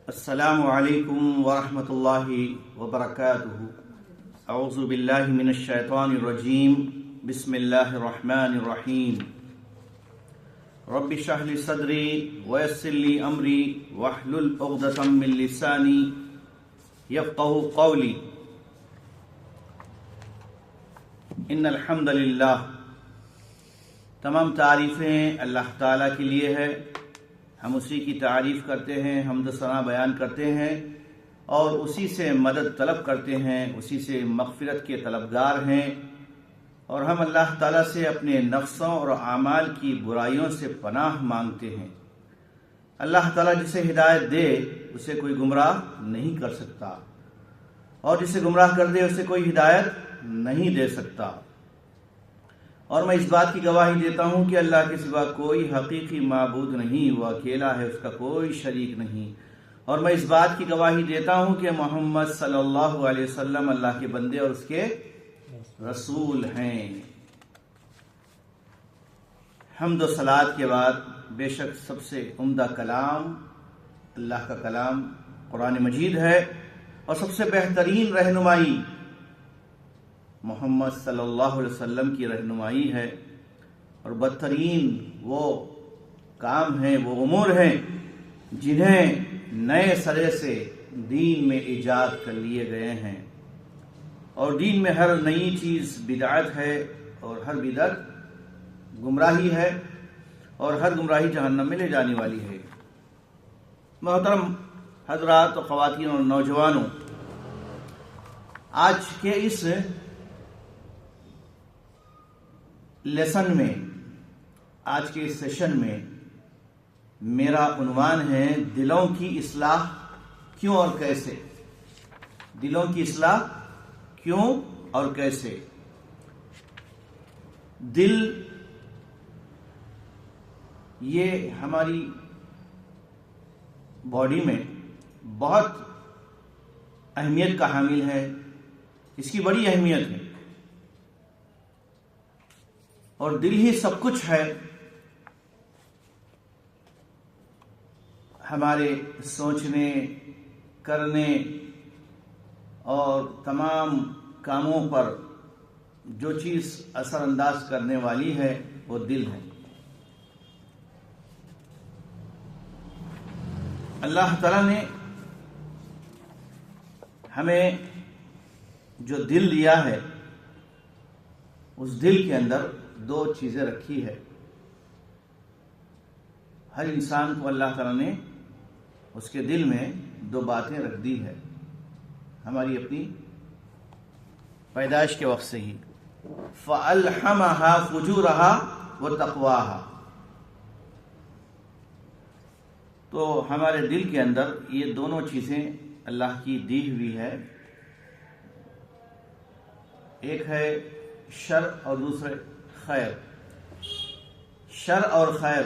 السلام علیکم ورحمۃ اللہ وبرکاتہ۔ اعوذ باللہ من الشیطان الرجیم، بسم اللہ الرحمن الرحیم۔ رب اشرح لی صدری ویسر لی امری واحلل عقدۃ من لسانی یفقہوا قولی۔ ان الحمد للہ، تمام تعریفیں اللہ تعالیٰ کے لیے ہے۔ ہم اسی کی تعریف کرتے ہیں، حمد و ثنا بیان کرتے ہیں اور اسی سے مدد طلب کرتے ہیں، اسی سے مغفرت کے طلبگار ہیں، اور ہم اللہ تعالیٰ سے اپنے نفسوں اور اعمال کی برائیوں سے پناہ مانگتے ہیں۔ اللہ تعالیٰ جسے ہدایت دے اسے کوئی گمراہ نہیں کر سکتا، اور جسے گمراہ کر دے اسے کوئی ہدایت نہیں دے سکتا۔ اور میں اس بات کی گواہی دیتا ہوں کہ اللہ کے سوا کوئی حقیقی معبود نہیں، وہ اکیلا ہے، اس کا کوئی شریک نہیں۔ اور میں اس بات کی گواہی دیتا ہوں کہ محمد صلی اللہ علیہ وسلم اللہ کے بندے اور اس کے رسول ہیں۔ حمد و صلوات کے بعد بے شک سب سے عمدہ کلام اللہ کا کلام قرآن مجید ہے، اور سب سے بہترین رہنمائی محمد صلی اللہ علیہ وسلم کی رہنمائی ہے، اور بدترین وہ کام ہیں، وہ امور ہیں جنہیں نئے سرے سے دین میں ایجاد کر لیے گئے ہیں، اور دین میں ہر نئی چیز بدعت ہے، اور ہر بدعت گمراہی ہے، اور ہر گمراہی جہنم میں لے جانے والی ہے۔ محترم حضرات و خواتین اور نوجوانوں، آج کے اس لیسن میں، آج کے اس سیشن میں میرا عنوان ہے دلوں کی اصلاح کیوں اور کیسے۔ دلوں کی اصلاح کیوں اور کیسے۔ دل یہ ہماری باڈی میں بہت اہمیت کا حامل ہے، اس کی بڑی اہمیت ہے، اور دل ہی سب کچھ ہے۔ ہمارے سوچنے، کرنے اور تمام کاموں پر جو چیز اثر انداز کرنے والی ہے وہ دل ہے۔ اللہ تعالیٰ نے ہمیں جو دل دیا ہے، اس دل کے اندر دو چیزیں رکھی ہے۔ ہر انسان کو اللہ تعالیٰ نے اس کے دل میں دو باتیں رکھ دی ہے، ہماری اپنی پیدائش کے وقت سے ہی۔ فَأَلْحَمَهَا فُجُورَهَا وَتَقْوَاهَا۔ تو ہمارے دل کے اندر یہ دونوں چیزیں اللہ کی دی ہوئی ہے، ایک ہے شر اور دوسرے خیر۔ شر اور خیر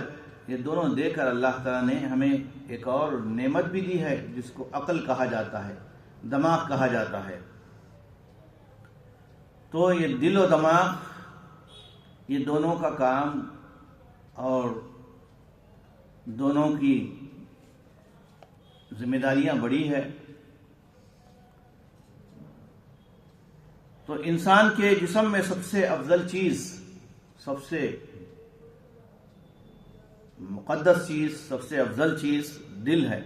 یہ دونوں دے کر اللہ تعالیٰ نے ہمیں ایک اور نعمت بھی دی ہے، جس کو عقل کہا جاتا ہے، دماغ کہا جاتا ہے۔ تو یہ دل و دماغ، یہ دونوں کا کام اور دونوں کی ذمہ داریاں بڑی ہے۔ تو انسان کے جسم میں سب سے افضل چیز، سب سے مقدس چیز، سب سے افضل چیز دل ہے،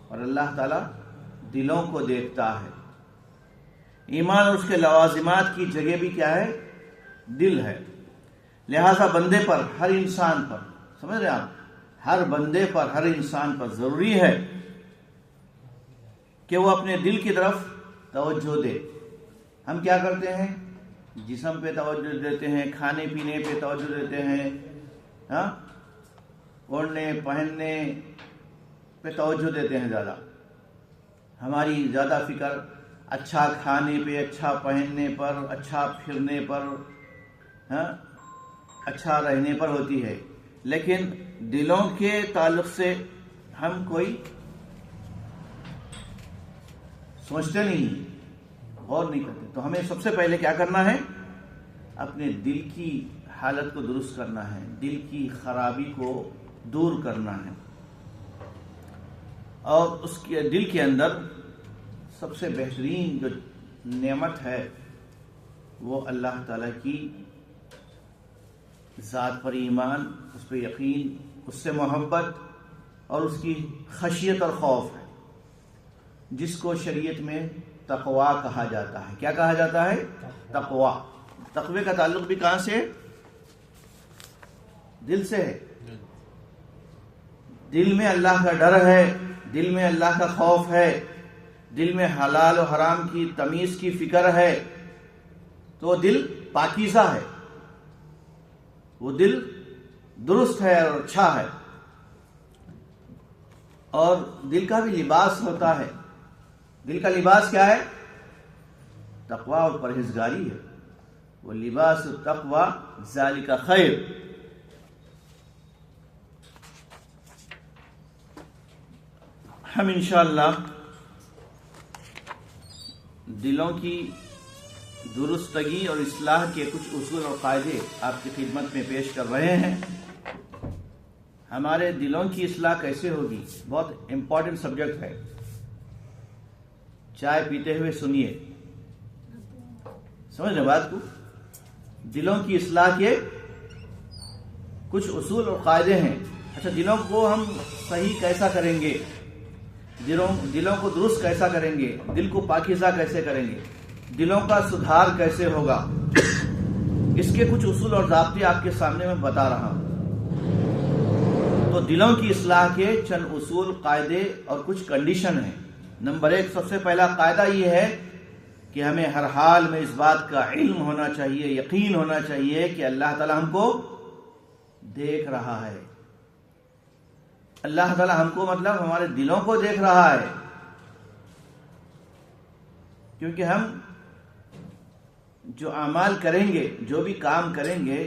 اور اللہ تعالیٰ دلوں کو دیکھتا ہے۔ ایمان اور اس کے لوازمات کی جگہ بھی کیا ہے؟ دل ہے۔ لہذا بندے پر، ہر انسان پر، سمجھ رہے آپ، ہر بندے پر، ہر انسان پر ضروری ہے کہ وہ اپنے دل کی طرف توجہ دے۔ ہم کیا کرتے ہیں؟ جسم پہ توجہ دیتے ہیں، کھانے پینے پہ توجہ دیتے ہیں، اوڑھنے پہننے پہ توجہ دیتے ہیں زیادہ۔ ہماری زیادہ فکر اچھا کھانے پہ، اچھا پہننے پر، اچھا پھرنے پر، اچھا رہنے پر ہوتی ہے، لیکن دلوں کے تعلق سے ہم کوئی سوچتے نہیں، غور نہیں کرتے۔ تو ہمیں سب سے پہلے کیا کرنا ہے؟ اپنے دل کی حالت کو درست کرنا ہے، دل کی خرابی کو دور کرنا ہے۔ اور اس کے دل کے اندر سب سے بہترین جو نعمت ہے وہ اللہ تعالیٰ کی ذات پر ایمان، اس پہ یقین، اس سے محبت اور اس کی خشیت اور خوف ہے، جس کو شریعت میں تقویٰ کہا جاتا ہے۔ کیا کہا جاتا ہے؟ تقویٰ۔ تقوی کا تعلق بھی کہاں سے؟ دل سے ہے۔ دل میں اللہ کا ڈر ہے، دل میں اللہ کا خوف ہے، دل میں حلال و حرام کی تمیز کی فکر ہے، تو دل پاکیزہ ہے، وہ دل درست ہے اور اچھا ہے۔ اور دل کا بھی لباس ہوتا ہے۔ دل کا لباس کیا ہے؟ تقوی اور پرہیزگاری ہے۔ وہ لباس التقوی ذالک خیر۔ ہم انشاءاللہ دلوں کی درستگی اور اصلاح کے کچھ اصول اور قاعدے آپ کی خدمت میں پیش کر رہے ہیں۔ ہمارے دلوں کی اصلاح کیسے ہوگی؟ بہت امپورٹنٹ سبجیکٹ ہے۔ چائے پیتے ہوئے سنیے، سمجھ رہے بات کو؟ دلوں کی اصلاح کے کچھ اصول اور قاعدے ہیں۔ اچھا، دلوں کو ہم صحیح کیسا کریں گے؟ دلوں کو درست کیسا کریں گے؟ دل کو پاکیزہ کیسے کریں گے؟ دلوں کا سدھار کیسے ہوگا؟ اس کے کچھ اصول اور ضابطے آپ کے سامنے میں بتا رہا ہوں۔ تو دلوں کی اصلاح کے چند اصول، قاعدے اور کچھ کنڈیشن ہیں۔ نمبر 1، سب سے پہلا قاعدہ یہ ہے کہ ہمیں ہر حال میں اس بات کا علم ہونا چاہیے، یقین ہونا چاہیے کہ اللہ تعالی ہم کو دیکھ رہا ہے۔ اللہ تعالی ہم کو مطلب ہمارے دلوں کو دیکھ رہا ہے، کیونکہ ہم جو اعمال کریں گے، جو بھی کام کریں گے،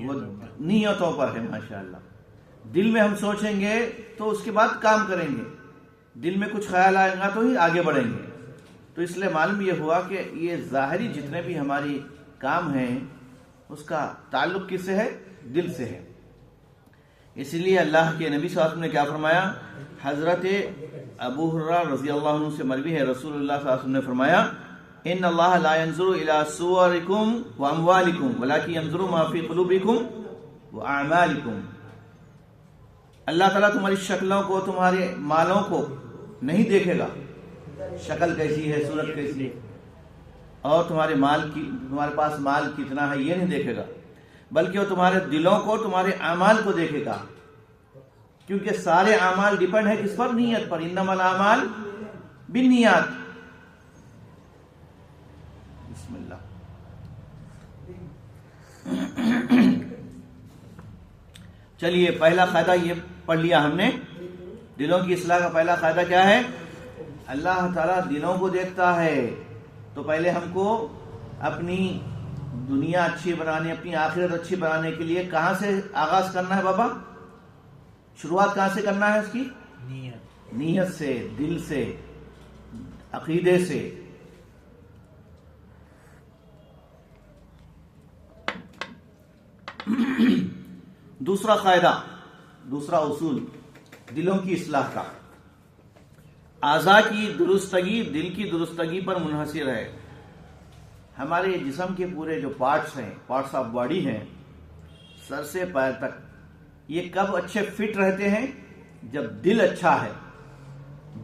وہ نیتوں پر ہے۔ ماشاءاللہ، دل میں ہم سوچیں گے تو اس کے بعد کام کریں گے، دل میں کچھ خیال آئے گا تو ہی آگے بڑھیں گے۔ تو اس لیے معلوم یہ ہوا کہ یہ ظاہری جتنے بھی ہماری کام ہیں اس کا تعلق کس سے ہے؟ دل سے ہے۔ اس لیے اللہ کے نبی صلی اللہ علیہ وسلم نے کیا فرمایا؟ حضرت ابو ہریرہ رضی اللہ عنہ سے مروی ہے، رسول اللہ صلی اللہ علیہ وسلم نے فرمایا ان اللہ لا ينظر الى صورکم واموالکم ولکن ينظر ما فی قلوبکم واعمالکم۔ اللہ تعالیٰ تمہاری شکلوں کو، تمہارے مالوں کو نہیں دیکھے گا، شکل کیسی ہے، صورت کیسی ہے، اور تمہارے پاس مال کتنا ہے یہ نہیں دیکھے گا، بلکہ وہ تمہارے دلوں کو، تمہارے اعمال کو دیکھے گا، کیونکہ سارے اعمال ڈیپینڈ ہے کس پر؟ نیت پر۔ انما الاعمال بالنیات۔ بسم اللہ۔ چلیے، پہلا قاعدہ یہ پڑھ لیا ہم نے۔ دلوں کی اصلاح کا پہلا قاعدہ کیا ہے؟ اللہ تعالیٰ دلوں کو دیکھتا ہے۔ تو پہلے ہم کو اپنی دنیا اچھی بنانے، اپنی آخرت اچھی بنانے کے لیے کہاں سے آغاز کرنا ہے بابا؟ شروعات کہاں سے کرنا ہے اس کی؟ نیت سے، دل سے، عقیدے سے۔ دوسرا قاعدہ، دوسرا اصول دلوں کی اصلاح کا، اعضاء کی درستگی دل کی درستگی پر منحصر ہے۔ ہمارے جسم کے پورے جو پارٹس ہیں، پارٹس آف باڈی ہیں، سر سے پیر تک، یہ کب اچھے فٹ رہتے ہیں؟ جب دل اچھا ہے۔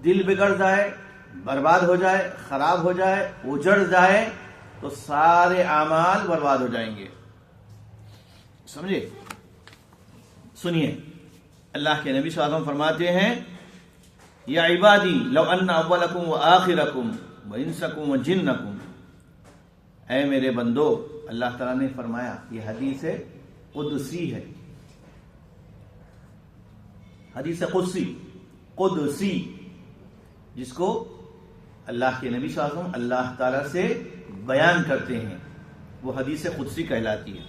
دل بگڑ جائے، برباد ہو جائے، خراب ہو جائے، اجڑ جائے تو سارے اعمال برباد ہو جائیں گے۔ سمجھے؟ سنیے، اللہ کے نبی صلی اللہ علیہ وسلم فرماتے ہیں یا عبادی لو ان اولکم وآخرکم وانسکم وجنکم، اے میرے بندو، اللہ تعالیٰ نے فرمایا، یہ حدیث قدسی ہے، حدیث قدسی جس کو اللہ کے نبی صلی اللہ علیہ وسلم اللہ تعالیٰ سے بیان کرتے ہیں، وہ حدیث قدسی کہلاتی ہے۔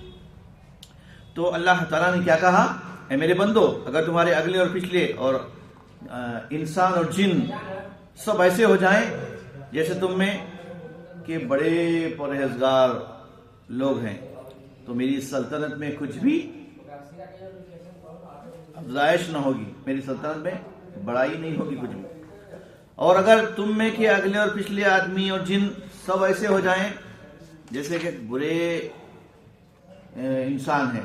تو اللہ تعالیٰ نے کیا کہا؟ اے میرے بندو، اگر تمہارے اگلے اور پچھلے اور انسان اور جن سب ایسے ہو جائیں جیسے تم میں کہ بڑے پرہیزگار لوگ ہیں، تو میری سلطنت میں کچھ بھی افزائش نہ ہوگی، میری سلطنت میں بڑائی نہیں ہوگی کچھ بھی۔ اور اگر تم میں کے اگلے اور پچھلے آدمی اور جن سب ایسے ہو جائیں جیسے کہ برے انسان ہے،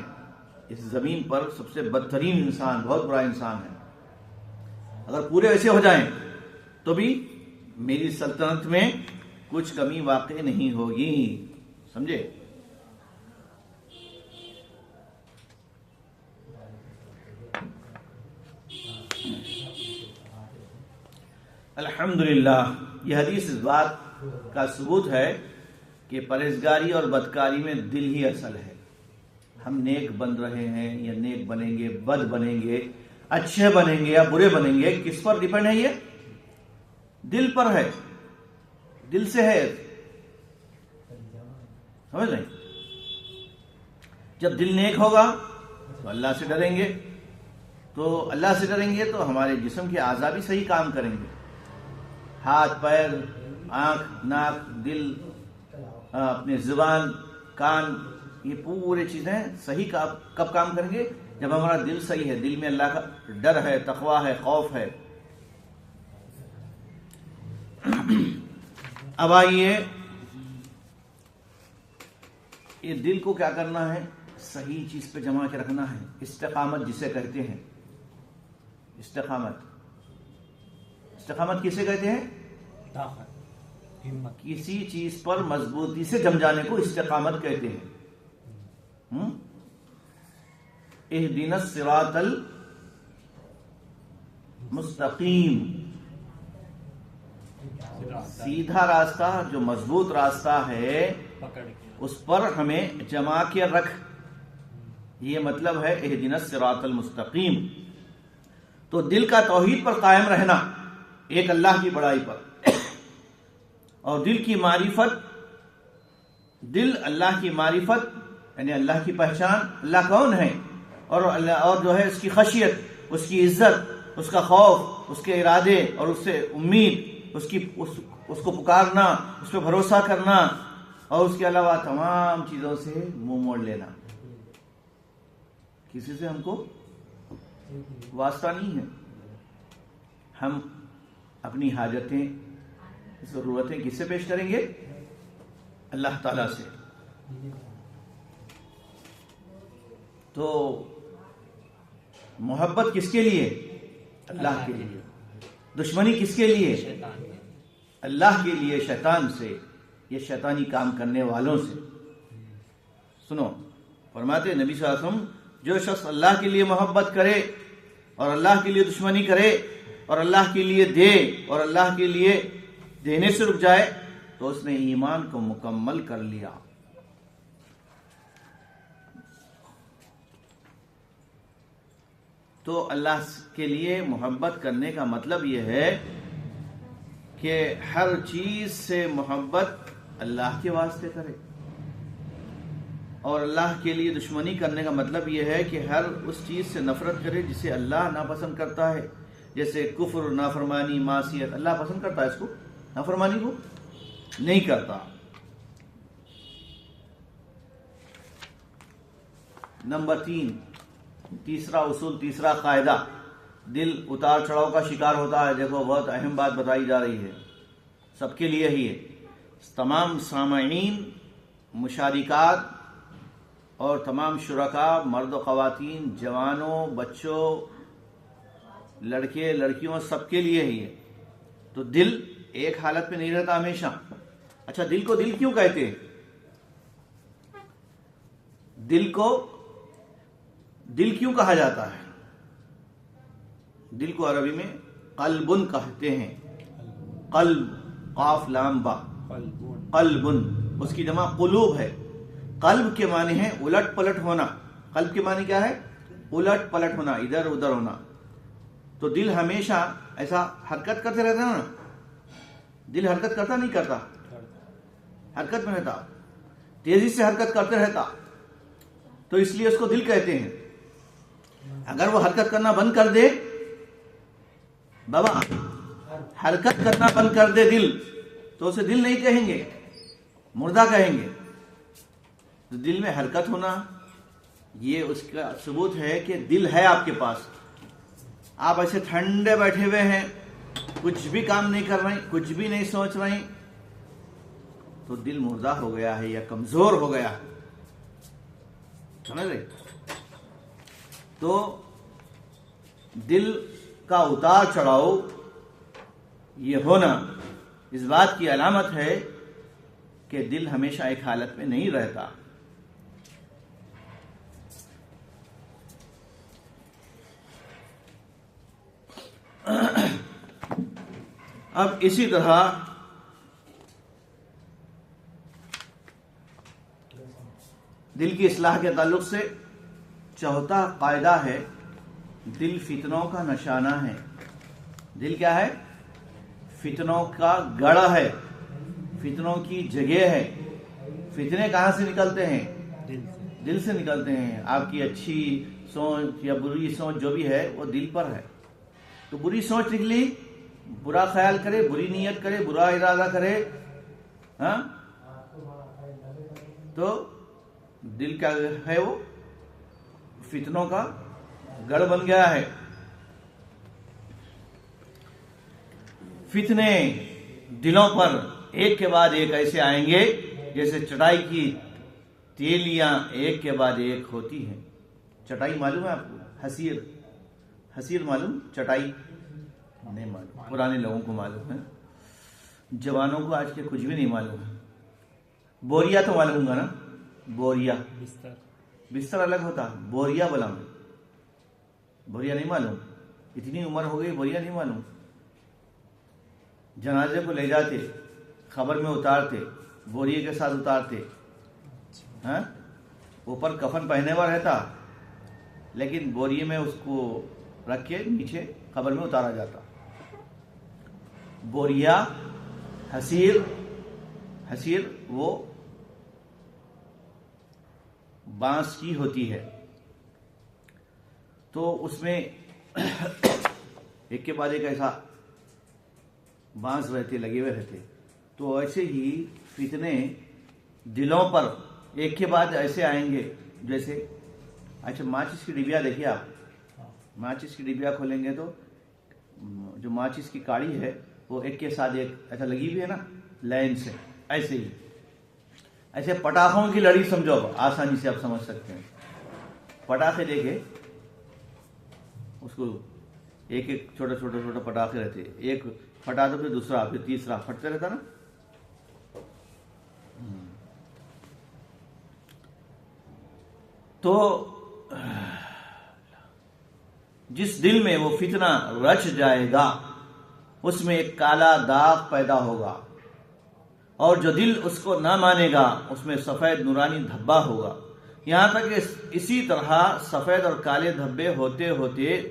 اس زمین پر سب سے بدترین انسان، بہت برا انسان ہے، اگر پورے ایسے ہو جائیں تو بھی میری سلطنت میں کچھ کمی واقع نہیں ہوگی. سمجھے؟ الحمدللہ یہ حدیث اس بات کا ثبوت ہے کہ پرہیزگاری اور بدکاری میں دل ہی اصل ہے. ہم نیک بن رہے ہیں یا نیک بنیں گے، بد بنیں گے، اچھے بنیں گے یا برے بنیں گے، کس پر ڈیپینڈ ہے؟ یہ دل پر ہے، دل سے ہے. سمجھ رہے؟ جب دل نیک ہوگا تو اللہ سے ڈریں گے، تو اللہ سے ڈریں گے تو ہمارے جسم کے اعضاء بھی صحیح کام کریں گے. ہاتھ، پیر، آنکھ، ناک، دل، اپنے زبان، کان، یہ پورے چیزیں صحیح کب کام کریں گے؟ جب ہمارا دل صحیح ہے، دل میں اللہ کا ڈر ہے، تقویٰ ہے، خوف ہے. اب آئیے، یہ دل کو کیا کرنا ہے؟ صحیح چیز پہ جما کے رکھنا ہے. استقامت جسے کہتے ہیں، استقامت کسے کہتے ہیں؟ کسی چیز پر مضبوطی سے جم جانے کو استقامت کہتے ہیں. اہدنا الصراط المستقیم، سیدھا راستہ جو مضبوط راستہ ہے اس پر ہمیں جما کے رکھ، یہ مطلب ہے اہدنا الصراط المستقیم. تو دل کا توحید پر قائم رہنا، ایک اللہ کی بڑائی پر، اور دل کی معرفت، دل اللہ کی معرفت یعنی اللہ کی پہچان، اللہ کون ہے، اور جو ہے اس کی خشیت، اس کی عزت، اس کا خوف، اس کے ارادے اور اس سے امید، اس کو پکارنا، اس پہ بھروسہ کرنا، اور اس کے علاوہ تمام چیزوں سے منہ موڑ لینا. کسی سے ہم کو واسطہ نہیں ہے. ہم اپنی حاجتیں، ضرورتیں کس سے پیش کریں گے؟ اللہ تعالی سے. تو محبت کس کے لیے؟ اللہ کے لیے. دشمنی کس کے لیے؟ اللہ کے لیے، شیطان سے، یہ شیطانی کام کرنے والوں سے. سنو، فرماتے نبی صلی اللہ علیہ وسلم، جو شخص اللہ کے لیے محبت کرے اور اللہ کے لیے دشمنی کرے اور اللہ کے لیے دے اور اللہ کے لیے دینے سے رک جائے تو اس نے ایمان کو مکمل کر لیا. تو اللہ کے لیے محبت کرنے کا مطلب یہ ہے کہ ہر چیز سے محبت اللہ کے واسطے کرے، اور اللہ کے لیے دشمنی کرنے کا مطلب یہ ہے کہ ہر اس چیز سے نفرت کرے جسے اللہ ناپسند کرتا ہے. جیسے کفر، نافرمانی، معصیت، اللہ پسند کرتا ہے اس کو؟ نافرمانی کو نہیں کرتا. نمبر 3، تیسرا اصول، تیسرا قاعدہ، دل اتار چڑھاؤ کا شکار ہوتا ہے. دیکھو بہت اہم بات بتائی جا رہی ہے، سب کے لیے ہی ہے. تمام سامعین، مشارکات اور تمام شرکاء، مرد و خواتین، جوانوں، بچوں، لڑکے لڑکیوں، سب کے لیے ہی ہے. تو دل ایک حالت میں نہیں رہتا ہمیشہ. اچھا، دل کو دل کیوں کہتے ہیں؟ دل کو دل کیوں کہا جاتا ہے؟ دل کو عربی میں قلبن کہتے ہیں. قلب، قاف لام با، قلبن، اس کی جمع قلوب ہے. قلب کے معنی ہے الٹ پلٹ ہونا. قلب کے معنی کیا ہے؟ الٹ پلٹ ہونا، ادھر ادھر ہونا. تو دل ہمیشہ ایسا حرکت کرتے رہتا ہے نا. دل حرکت کرتا نہیں کرتا؟ حرکت میں رہتا، تیزی سے حرکت کرتے رہتا. تو اس لیے اس کو دل کہتے ہیں. اگر وہ حرکت کرنا بند کر دے، بابا حرکت کرنا بند کر دے دل، تو اسے دل نہیں کہیں گے، مردہ کہیں گے. تو دل میں حرکت ہونا، یہ اس کا ثبوت ہے کہ دل ہے آپ کے پاس. آپ ایسے ٹھنڈے بیٹھے ہوئے ہیں، کچھ بھی کام نہیں کر رہے، کچھ بھی نہیں سوچ رہے، تو دل مردہ ہو گیا ہے یا کمزور ہو گیا ہے، سمجھ رہے؟ تو دل کا اتار چڑھاؤ یہ ہونا اس بات کی علامت ہے کہ دل ہمیشہ ایک حالت میں نہیں رہتا۔ اب اسی طرح دل کی اصلاح کے تعلق سے چوتھا قاعدہ ہے، دل فتنوں کا نشانہ ہے۔ دل کیا ہے؟ فتنوں کا گڑھ ہے، فتنوں کی جگہ ہے۔ فتنے کہاں سے نکلتے ہیں؟ دل سے نکلتے ہیں۔ آپ کی اچھی سوچ یا بری سوچ جو بھی ہے وہ دل پر ہے۔ تو بری سوچ نکلی، برا خیال کرے، بری نیت کرے، برا ارادہ کرے، ہاں، تو دل کیا ہے؟ وہ فتنوں کا گڑھ بن گیا ہے۔ فتنے دلوں پر ایک کے بعد ایک ایسے آئیں گے جیسے چٹائی کی تیلیاں ایک کے بعد ایک ہوتی ہیں۔ چٹائی معلوم ہے آپ کو؟ حسیر معلوم؟ چٹائی نہیں معلوم، پرانے لوگوں کو معلوم ہے، جوانوں کو آج کے کچھ بھی نہیں معلوم ہے۔ بوریا تو معلوم ہوگا نا؟ بوریا بستر الگ ہوتا، بوریا بولا میں، بوریا نہیں معلوم؟ اتنی عمر ہو گئی بوریا نہیں معلوم؟ جنازے کو لے جاتے، خبر میں اتارتے، بوریے کے ساتھ اتارتے، ہاں، اوپر کفن پہنے ہوا رہتا لیکن بوریے میں اس کو رکھ کے نیچے قبر میں اتارا جاتا۔ بوریا، حسیر وہ بانس کی ہوتی ہے، تو اس میں ایک کے بعد ایک ایسا بانس رہتے، لگے ہوئے رہتے۔ تو ایسے ہی فتنے دلوں پر ایک کے بعد ایسے آئیں گے جیسے، اچھا ماچس کی ڈبیا دیکھیے آپ، ماچس کی ڈبیا کھولیں گے تو جو ماچس کی کاڑی ہے وہ ایک کے ساتھ ایک ایسا لگی ہوئی ہے نا لائن سے، ایسے ہی ایسے پٹاخوں کی لڑی سمجھو، آسانی سے آپ سمجھ سکتے ہیں۔ پٹاخے دیکھے، اس کو ایک ایک چھوٹا پٹاخے رہتے، ایک پھٹا تو پھر دوسرا، پھر تیسرا پھٹتے رہتا نا۔ تو جس دل میں وہ فتنہ رچ جائے گا اس میں ایک کالا داغ پیدا ہوگا، اور جو دل اس کو نہ مانے گا اس میں سفید نورانی دھبا ہوگا، یہاں تک کہ اسی طرح سفید اور کالے دھبے ہوتے ہوتے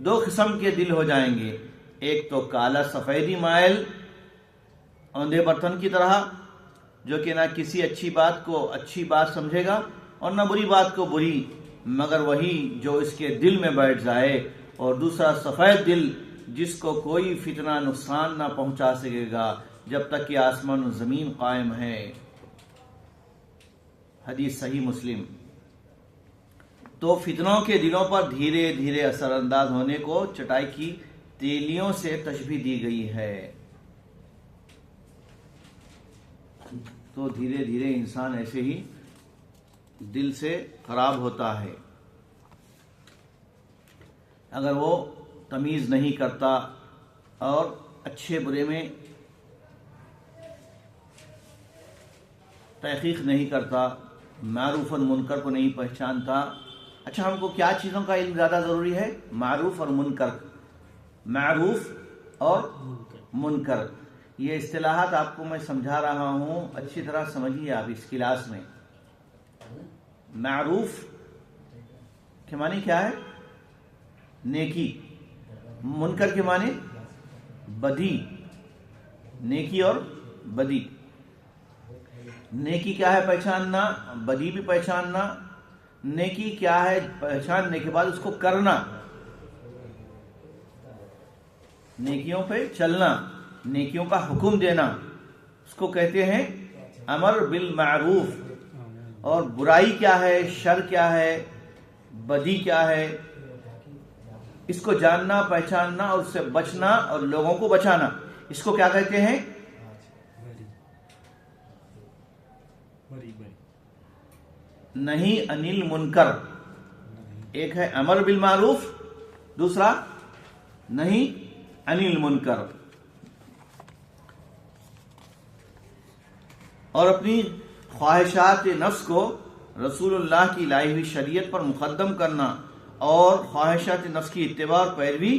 دو قسم کے دل ہو جائیں گے، ایک تو کالا سفیدی مائل اوندھے برتن کی طرح، جو کہ نہ کسی اچھی بات کو اچھی بات سمجھے گا اور نہ بری بات کو بری، مگر وہی جو اس کے دل میں بیٹھ جائے، اور دوسرا سفید دل جس کو کوئی فتنہ نقصان نہ پہنچا سکے گا جب تک کہ آسمان و زمین قائم ہے۔ حدیث صحیح مسلم۔ تو فتنوں کے دلوں پر دھیرے دھیرے اثر انداز ہونے کو چٹائی کی تیلیوں سے تشبیہ دی گئی ہے۔ تو دھیرے دھیرے انسان ایسے ہی دل سے خراب ہوتا ہے اگر وہ تمیز نہیں کرتا اور اچھے برے میں تحقیق نہیں کرتا، معروف اور منکر کو نہیں پہچانتا۔ اچھا، ہم کو کیا چیزوں کا علم زیادہ ضروری ہے؟ معروف اور منکر، معروف اور منکر، یہ اصطلاحات آپ کو میں سمجھا رہا ہوں، اچھی طرح سمجھیے آپ اس کلاس میں۔ معروف کے معنی کیا ہے؟ نیکی۔ منکر کے معنی بدی، نیکی اور بدی۔ نیکی کیا ہے؟ پہچاننا، بدی بھی پہچاننا۔ نیکی کیا ہے؟ پہچاننے کے بعد اس کو کرنا، نیکیوں پہ چلنا، نیکیوں کا حکم دینا، اس کو کہتے ہیں امر بالمعروف۔ اور برائی کیا ہے؟ شر کیا ہے؟ بدی کیا ہے؟ اس کو جاننا، پہچاننا اور اس سے بچنا اور لوگوں کو بچانا، اس کو کیا کہتے ہیں؟ نہیں انل منکر. ایک ہے امر بالمعروف، دوسرا نہیں انل منکر. اور اپنی خواہشات نفس کو رسول اللہ کی لائی ہوئی شریعت پر مقدم کرنا اور خواہشات نفس کی اتباع اور پیروی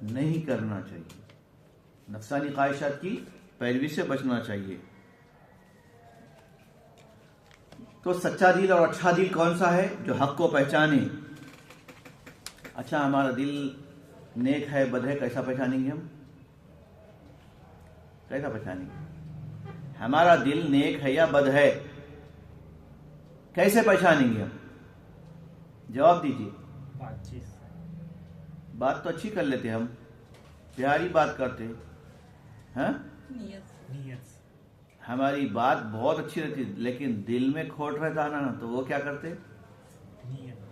نہیں کرنا چاہیے. نفسانی خواہشات کی پیروی سے بچنا چاہیے. تو سچا دل اور اچھا دل کون سا ہے؟ جو حق کو پہچانے. اچھا ہمارا دل نیک ہے بد ہے کیسا پہچانیں گے ہم؟ کیسا پہچانیں گے ہمارا دل نیک ہے یا بد ہے؟ کیسے پہچانیں گے ہم؟ جواب دیجیے. بات تو اچھی کر لیتے ہم، پیاری بات کرتے ہاں، ہماری بات بہت اچھی رہتی، لیکن دل میں کھوٹ رہتا نا تو وہ کیا کرتے؟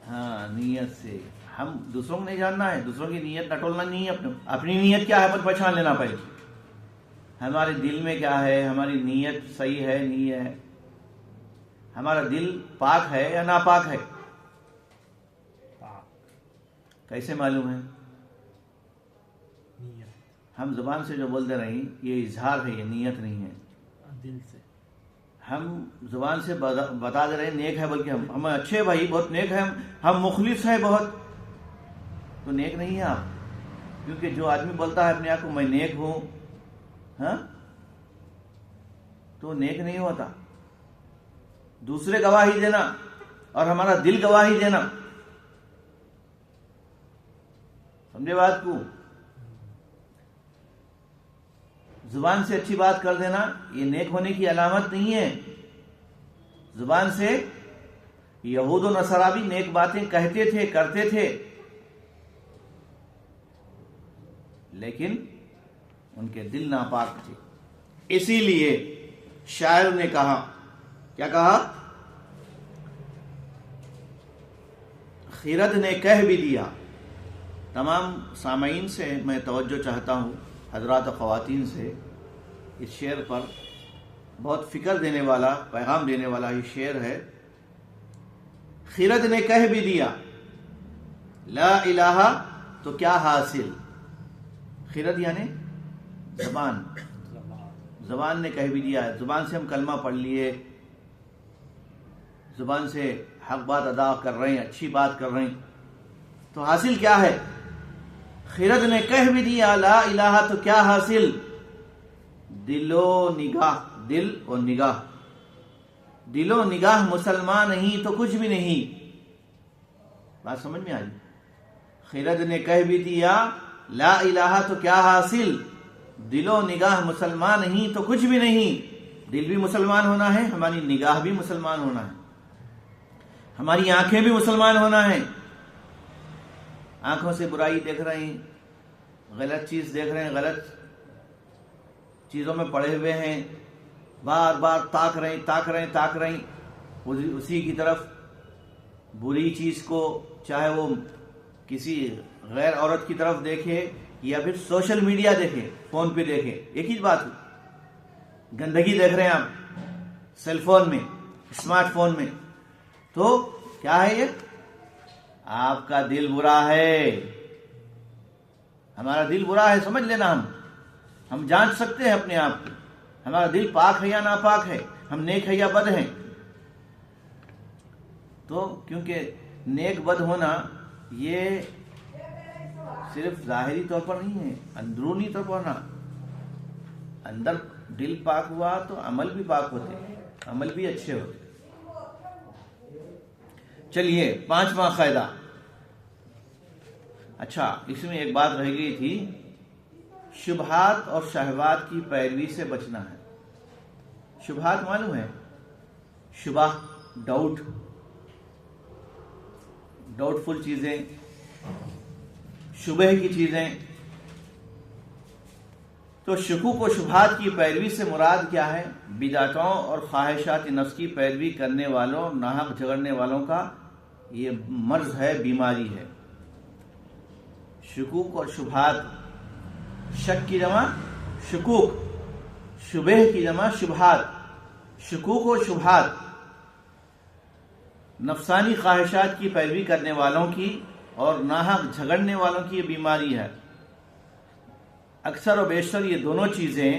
ہاں نیت سے. ہم دوسروں کو نہیں جاننا ہے، دوسروں کی نیت نٹولنا نہیں ہے، اپنی نیت کیا ہے پر پہچان لینا پڑے. ہمارے دل میں کیا ہے، ہماری نیت صحیح ہے نہیں ہے، ہمارا دل پاک ہے یا ناپاک ہے؟ کیسے معلوم ہے؟ ہم زبان سے جو بولتے رہیں یہ اظہار ہے، یہ نیت نہیں ہے. دل سے ہم زبان سے بتا دے رہے ہیں نیک ہے، بلکہ ہم اچھے بھائی بہت نیک ہیں، ہم مخلص ہیں بہت، تو نیک نہیں ہے آپ. کیونکہ جو آدمی بولتا ہے اپنے آپ کو میں نیک ہوں ہاں تو نیک نہیں ہوتا. دوسرے گواہی دینا اور ہمارا دل گواہی دینا، سمجھے بات کو؟ زبان سے اچھی بات کر دینا یہ نیک ہونے کی علامت نہیں ہے. زبان سے یہود و نصارا بھی نیک باتیں کہتے تھے، کرتے تھے، لیکن ان کے دل ناپاک تھے. اسی لیے شاعر نے کہا، کیا کہا؟ خرد نے کہہ بھی دیا. تمام سامعین سے میں توجہ چاہتا ہوں، حضرات و خواتین سے. اس شعر پر بہت فکر دینے والا، پیغام دینے والا یہ شعر ہے. خرد نے کہہ بھی دیا لا الہ تو کیا حاصل. خرد یعنی زبان، زبان نے کہہ بھی دیا. زبان سے ہم کلمہ پڑھ لیے، زبان سے حق بات ادا کر رہے ہیں، اچھی بات کر رہے ہیں، تو حاصل کیا ہے؟ خرد نے کہہ بھی دیا لا الہ تو کیا حاصل. دل و نگاہ، دل و نگاہ، دل و نگاہ مسلمان نہیں تو کچھ بھی نہیں. بات سمجھ میں آئی؟ خرد نے کہہ بھی دیا لا الہ تو کیا حاصل، دل و نگاہ مسلمان نہیں تو کچھ بھی نہیں. دل بھی مسلمان ہونا ہے، ہماری نگاہ بھی مسلمان ہونا ہے، ہماری آنکھیں بھی مسلمان ہونا ہے. آنکھوں سے برائی دیکھ رہے ہیں، غلط چیز دیکھ رہے ہیں، غلط چیزوں میں پڑے ہوئے ہیں، بار بار تاک رہے ہیں اسی کی طرف. بری چیز کو چاہے وہ کسی غیر عورت کی طرف دیکھے یا پھر سوشل میڈیا دیکھے، فون پہ دیکھے، ایک ہی بات. گندگی دیکھ رہے ہیں آپ سیل فون میں، اسمارٹ فون میں، تو کیا ہے یہ؟ آپ کا دل برا ہے، ہمارا دل برا ہے. سمجھ لینا، ہم جانچ سکتے ہیں اپنے آپ کو، ہمارا دل پاک ہے یا ناپاک ہے، ہم نیک ہے یا بد ہیں. تو کیونکہ نیک بد ہونا یہ صرف ظاہری طور پر نہیں ہے، اندرونی طور پر ہونا. اندر دل پاک ہوا تو عمل بھی پاک ہوتے، عمل بھی اچھے ہوتے. چلیے 5واں قاعدہ. اچھا اس میں ایک بات رہ گئی تھی، شبہات اور شہوات کی پیروی سے بچنا ہے. شبہات معلوم ہے؟ شبہ ڈاؤٹ فل چیزیں، شبہ کی چیزیں. تو شکوک و شبہات کی پیروی سے مراد کیا ہے؟ بدعتوں اور خواہشات نفس کی پیروی کرنے والوں، ناحق جھگڑنے والوں کا یہ مرض ہے، بیماری ہے۔ شکوک اور شبہات، شک کی جمع شکوک، شبہ کی جمع شبہات، شکوک و شبہات، نفسانی خواہشات کی پیروی کرنے والوں کی اور ناحق جھگڑنے والوں کی یہ بیماری ہے۔ اکثر و بیشتر یہ دونوں چیزیں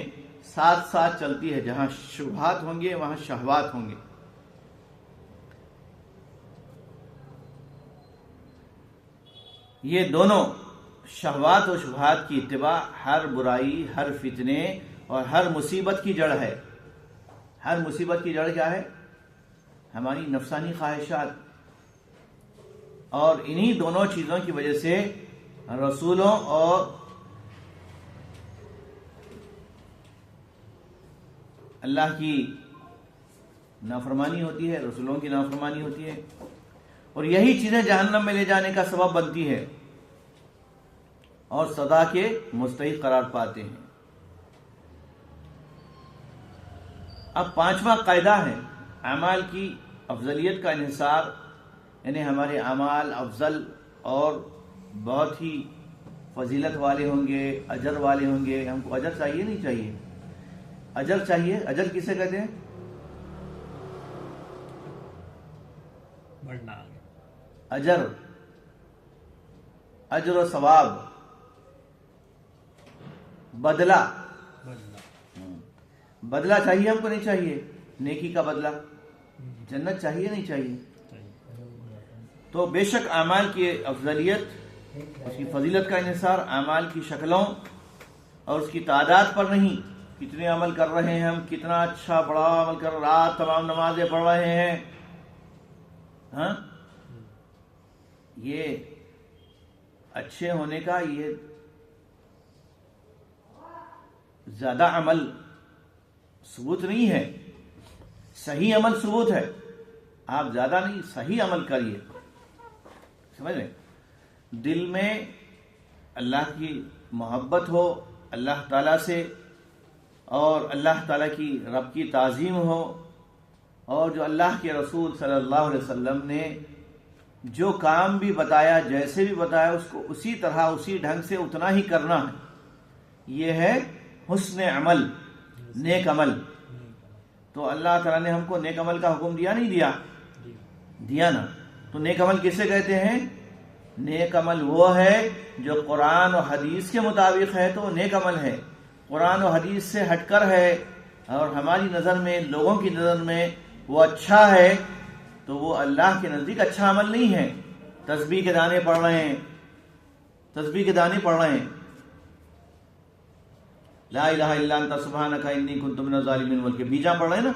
ساتھ ساتھ چلتی ہے، جہاں شبہات ہوں گے وہاں شہوات ہوں گے۔ یہ دونوں شہوات و شبہات کی اتباع ہر برائی، ہر فتنے اور ہر مصیبت کی جڑ ہے۔ ہر مصیبت کی جڑ کیا ہے؟ ہماری نفسانی خواہشات، اور انہی دونوں چیزوں کی وجہ سے رسولوں اور اللہ کی نافرمانی ہوتی ہے، رسولوں کی نافرمانی ہوتی ہے، اور یہی چیزیں جہنم میں لے جانے کا سبب بنتی ہے اور سزا کے مستحق قرار پاتے ہیں۔ اب پانچواں قاعدہ ہے اعمال کی افضلیت کا انحصار، یعنی ہمارے اعمال افضل اور بہت ہی فضیلت والے ہوں گے، اجر والے ہوں گے۔ ہم کو اجر چاہیے نہیں چاہیے؟ اجر چاہیے۔ اجر کسے کہتے ہیں؟ اجر، اجر و ثواب، بدلہ۔ بدلہ چاہیے ہم کو نہیں چاہیے؟ نیکی کا بدلہ، جنت چاہیے نہیں چاہیے؟ تو بے شک اعمال کی افضلیت، اس کی فضیلت کا انحصار اعمال کی شکلوں اور اس کی تعداد پر نہیں، کتنے عمل کر رہے ہیں ہم، کتنا اچھا بڑا عمل کر، رات تمام نمازیں پڑھ رہے ہیں، ہاں، یہ اچھے ہونے کا یہ زیادہ عمل ثبوت نہیں ہے، صحیح عمل ثبوت ہے۔ آپ زیادہ نہیں، صحیح عمل کریے، سمجھ رہے؟ دل میں اللہ کی محبت ہو اللہ تعالیٰ سے، اور اللہ تعالیٰ کی رب کی تعظیم ہو، اور جو اللہ کے رسول صلی اللہ علیہ وسلم نے جو کام بھی بتایا، جیسے بھی بتایا، اس کو اسی طرح اسی ڈھنگ سے اتنا ہی کرنا ہے۔ یہ ہے حسن عمل، نیک عمل۔ تو اللہ تعالیٰ نے ہم کو نیک عمل کا حکم دیا نہیں دیا؟ دیا نا۔ تو نیک عمل کسے کہتے ہیں؟ نیک عمل وہ ہے جو قرآن و حدیث کے مطابق ہے، تو وہ نیک عمل ہے۔ قرآن و حدیث سے ہٹ کر ہے اور ہماری نظر میں، لوگوں کی نظر میں وہ اچھا ہے، تو وہ اللہ کے نزدیک اچھا عمل نہیں ہے۔ تسبیح کے دانے پڑھ رہے ہیں، تسبیح کے دانے پڑھ رہے ہیں، لا الہ الا انت سبحانک انی کنت من الظالمین بول کے بیجاں پڑھ رہے ہیں نا،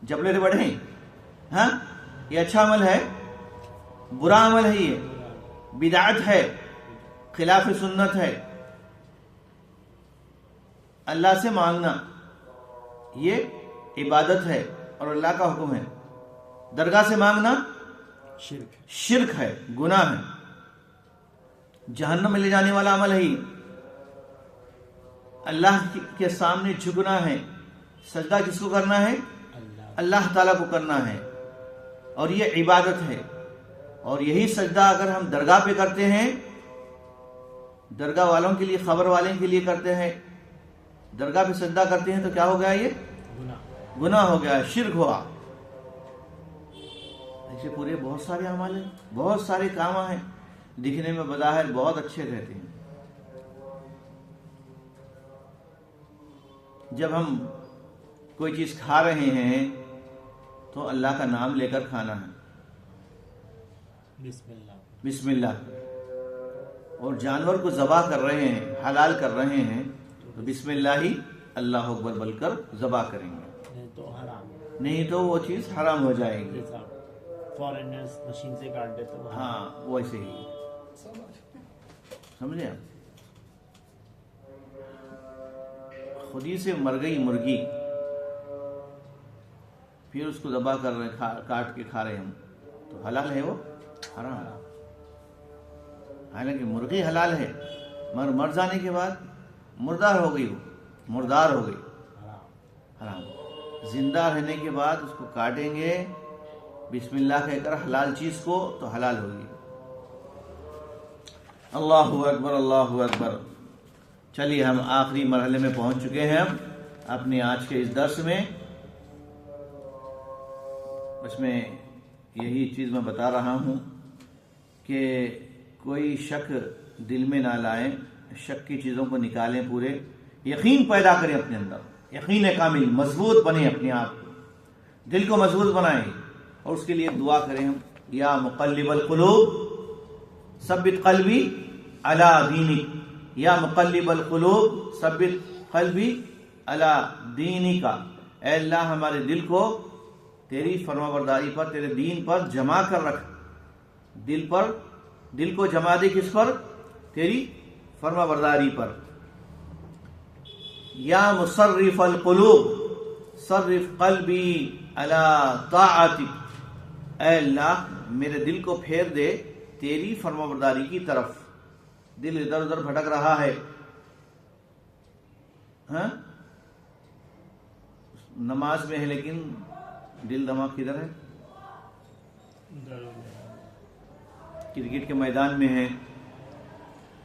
جبلے سے پڑھے ہیں، ہاں، یہ اچھا عمل ہے؟ برا عمل ہے، یہ بدعت ہے، خلاف سنت ہے۔ اللہ سے مانگنا یہ عبادت ہے اور اللہ کا حکم ہے۔ درگاہ سے مانگنا شرک ہے، گناہ ہے، جہنم میں لے جانے والا عمل ہے یہ۔ اللہ کے سامنے جھکنا ہے، سجدہ کس کو کرنا ہے؟ اللہ تعالیٰ کو کرنا ہے، اور یہ عبادت ہے۔ اور یہی سجدہ اگر ہم درگاہ پہ کرتے ہیں، درگاہ والوں کے لیے، خبر والے کے لیے کرتے ہیں، درگاہ پہ سجدہ کرتے ہیں، تو کیا ہو گیا؟ یہ گناہ ہو گیا، شرک ہوا۔ ایسے پورے بہت سارے اعمال ہیں، بہت سارے کام ہیں، دکھنے میں بظاہر بہت اچھے رہتے ہیں۔ جب ہم کوئی چیز کھا رہے ہیں تو اللہ کا نام لے کر کھانا ہے، بسم اللہ۔ اور جانور کو ذبح کر رہے ہیں، حلال کر رہے ہیں، تو بسم اللہ ہی اللہ اکبر بول کر ذبح کریں گے، نہیں تو وہ چیز حرام ہو جائے گی۔ فارنرز مشین سے کاٹ دیتے ہیں، ہاں، وہ ایسے ہی، سمجھے آپ؟ خود ہی سے مر گئی مرغی، پھر اس کو ذبح کر رہے، کاٹ کے کھا رہے ہم، تو حلال ہے وہ؟ حرام۔ حالانکہ مرغی حلال ہے، مگر مر جانے کے بعد مردار ہو گئی، وہ مردار ہو گئی، حرام۔ زندہ رہنے کے بعد اس کو کاٹیں گے، بسم اللہ کہہ کر حلال چیز کو تو حلال ہوگی۔ اللہ اکبر اللہ اکبر۔ چلیے ہم آخری مرحلے میں پہنچ چکے ہیں ہم اپنے آج کے اس درس میں۔ اس میں یہی چیز میں بتا رہا ہوں کہ کوئی شک دل میں نہ لائیں، شک کی چیزوں کو نکالیں، پورے یقین پیدا کریں اپنے اندر، یقین کامل، مضبوط بنیں، اپنے آپ کو دل کو مضبوط بنائیں، اور اس کے لیے دعا کریں ہم، یا مقلب القلوب ثبت قلبی علی دینک، یا مقلب القلوب ثبت قلبی علی دینک، اے اللہ ہمارے دل کو تیری فرما برداری پر، تیرے دین پر جما کر رکھ، دل کو جما دے کس پر؟ تیری فرما برداری پر۔ یا مصرف القلوب صرف قلبی علی طاعتک، اے اللہ میرے دل کو پھیر دے تیری فرما برداری کی طرف، دل ادھر ادھر بھٹک رہا ہے، ہاں نماز میں ہے لیکن دل دماغ کدھر ہے؟ کرکٹ کے میدان میں ہے،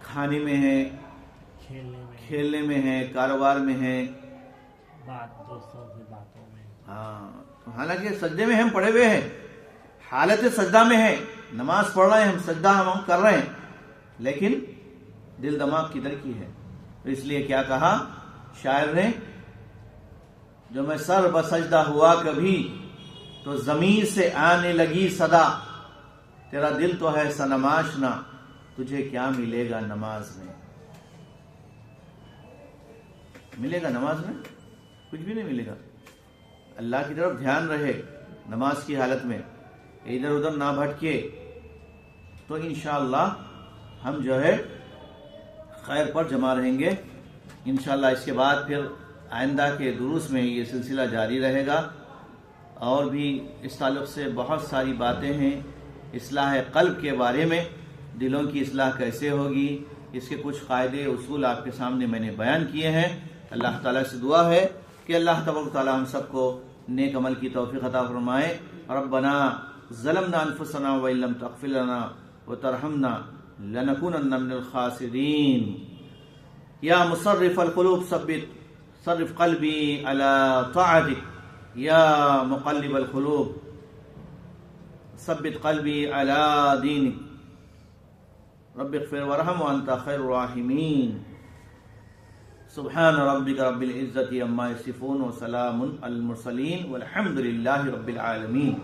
کھانے میں ہے، کھیلنے میں ہے، کاروبار میں ہے، دوستوں سے باتوں میں، ہاں حالانکہ سجدے میں ہم پڑے ہوئے ہیں، حالت سجدہ میں ہے، نماز پڑھ رہے ہیں ہم، سجدہ ہم کر رہے ہیں، لیکن دل دماغ کدھر کی ہے؟ تو اس لیے کیا کہا شاعر نے، جو میں سر بسجدہ ہوا کبھی تو زمین سے آنے لگی صدا، تیرا دل تو ہے صنم آشنا، تجھے کیا ملے گا نماز میں؟ ملے گا نماز میں؟ کچھ بھی نہیں ملے گا۔ اللہ کی طرف دھیان رہے نماز کی حالت میں، ادھر ادھر نہ بھٹکے، تو انشاءاللہ ہم جو ہے خیر پر جمع رہیں گے۔ انشاءاللہ اس کے بعد پھر آئندہ کے دروس میں یہ سلسلہ جاری رہے گا، اور بھی اس تعلق سے بہت ساری باتیں ہیں، اصلاح قلب کے بارے میں، دلوں کی اصلاح کیسے ہوگی، اس کے کچھ قاعدے اصول آپ کے سامنے میں نے بیان کیے ہیں۔ اللہ تعالیٰ سے دعا ہے کہ اللہ تبارک و تعالیٰ ہم سب کو نیک عمل کی توفیق عطا فرمائے۔ ربنا ظلمنا انفسنا وان لم تغفر لنا وترحمنا لنکونن من الخاسرین۔ یا مصرف القلوب صرف قلبی علی طاعتک، یا مقلب القلوب ثبت قلبی علی دینک، رب اغفر ورحم وانت خیر الراحمین۔ سبحان ربک رب العزة عما یصفون وسلام علی المرسلین والحمد للہ رب العالمین۔